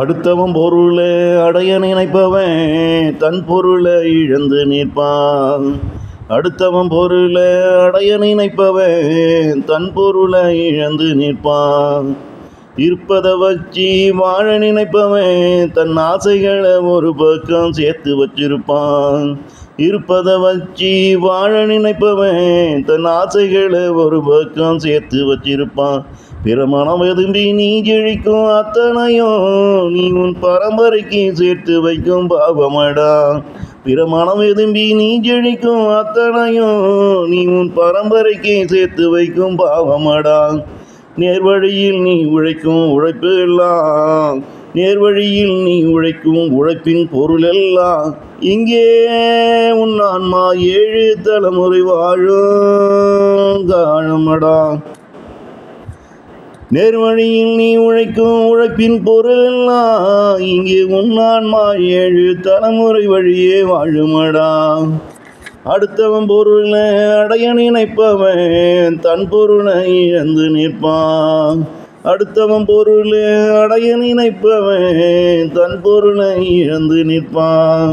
அடுத்தவன் பொருளை அடைய நினைப்பவன் தன் பொருளை இழந்து நிற்பான். அடுத்தவன் பொருளை அடைய நினைப்பவன் தன் பொருளை இழந்து நிற்பான். இருப்பதை வச்சு வாழ நினைப்பவன் தன் ஆசைகளை ஒரு பக்கம் சேர்த்து வச்சிருப்பான். இருப்பதை வச்சு வாழ நினைப்பவன் தன் ஆசைகளை ஒரு பக்கம் சேர்த்து வச்சிருப்பான். பிற மனம் விரும்பி நீ ஜெயிக்கும் அத்தனையும் நீ உன் பரம்பரைக்கு சேர்த்து வைக்கும் பாவமடா. பிற மனம் விரும்பி நீ ஜெயிக்கும் அத்தனையும் நீ உன் பரம்பரைக்கு சேர்த்து வைக்கும் பாவமடா. நேர்வழியில் நீ உழைக்கும் உழைப்பு எல்லாம், நேர்வழியில் நீ உழைக்கும் உழைப்பின் பொருள் எல்லாம், இங்கே உன் ஆன்மா 7 தலைமுறை வாழும் காலமடா. நேர்வழியில் நீ உழைக்கும் உழைப்பின் பொருள் எல்லாம், இங்கே உன் ஆன்மா 7 தலைமுறை வழியே வாழுமடா. அடுத்தவன் பொருளை அடைய நினைப்பவன் தன் பொருளை இழந்து நிற்பான். அடுத்தவன் பொருளை அடைய நினைப்பவன் தன் பொருளை இழந்து நிற்பான்.